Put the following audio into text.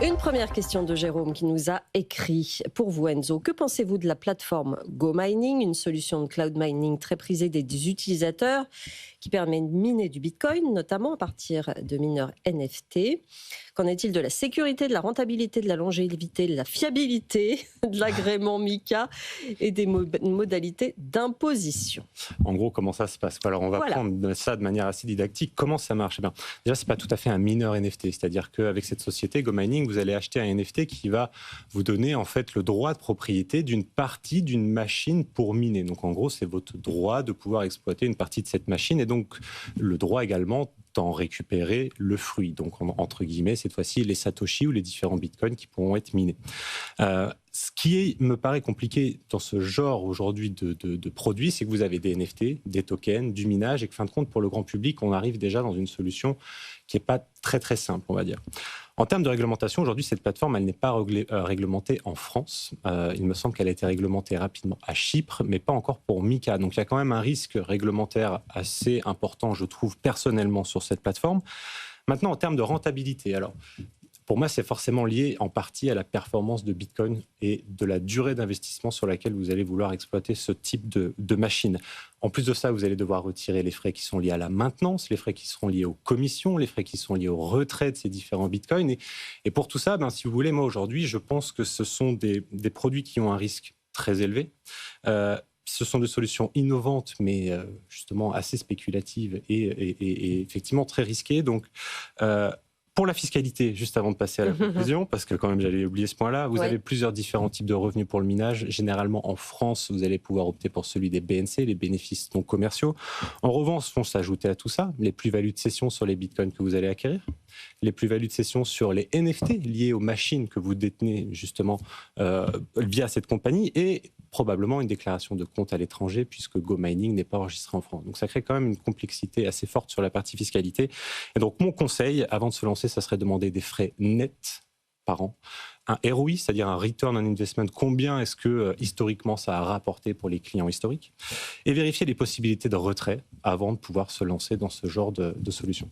Une première question de Jérôme qui nous a écrit. Pour vous, Enzo, que pensez-vous de la plateforme GoMining, une solution de cloud mining très prisée des utilisateurs qui permet de miner du Bitcoin, notamment à partir de mineurs NFT? Qu'en est-il de la sécurité, de la rentabilité, de la longévité, de la fiabilité, de l'agrément MiCA et des modalités d'imposition? En gros, comment ça se passe? Alors, on va Voilà. prendre ça de manière assez didactique. Comment ça marche? Eh bien, déjà, c'est pas tout à fait un mineur NFT. C'est-à-dire qu'avec cette société GoMining, vous allez acheter un NFT qui va vous donner en fait le droit de propriété d'une partie d'une machine pour miner. Donc, en gros, c'est votre droit de pouvoir exploiter une partie de cette machine et donc le droit également d'en récupérer le fruit. Donc, entre guillemets, cette fois-ci, les Satoshi ou les différents bitcoins qui pourront être minés. Ce qui me paraît compliqué dans ce genre aujourd'hui de produits, c'est que vous avez des NFT, des tokens, du minage, et que fin de compte, pour le grand public, on arrive déjà dans une solution qui n'est pas très très simple, on va dire. En termes de réglementation, aujourd'hui, cette plateforme, elle n'est pas réglementée en France. Il me semble qu'elle a été réglementée rapidement à Chypre, mais pas encore pour MiCA. Donc, il y a quand même un risque réglementaire assez important, je trouve, personnellement, sur cette plateforme. Maintenant, en termes de rentabilité, alors, pour moi, c'est forcément lié en partie à la performance de Bitcoin et de la durée d'investissement sur laquelle vous allez vouloir exploiter ce type de machine. En plus de ça, vous allez devoir retirer les frais qui sont liés à la maintenance, les frais qui seront liés aux commissions, les frais qui sont liés au retrait de ces différents Bitcoins. Et pour tout ça, si vous voulez, moi aujourd'hui, je pense que ce sont des produits qui ont un risque très élevé. Ce sont des solutions innovantes, mais justement assez spéculatives et effectivement très risquées. Donc, pour la fiscalité, juste avant de passer à la conclusion, parce que quand même j'allais oublier ce point-là, vous avez plusieurs différents types de revenus pour le minage. Généralement en France, vous allez pouvoir opter pour celui des BNC, les bénéfices non commerciaux. En revanche, vont s'ajouter à tout ça les plus-values de cession sur les bitcoins que vous allez acquérir, les plus-values de cession sur les NFT liées aux machines que vous détenez justement via cette compagnie et probablement une déclaration de compte à l'étranger puisque GoMining n'est pas enregistré en France. Donc ça crée quand même une complexité assez forte sur la partie fiscalité. Et donc mon conseil, avant de se lancer, ça serait de demander des frais nets par an. Un ROI, c'est-à-dire un return on investment, combien est-ce que historiquement ça a rapporté pour les clients historiques, et vérifier les possibilités de retrait avant de pouvoir se lancer dans ce genre de solution.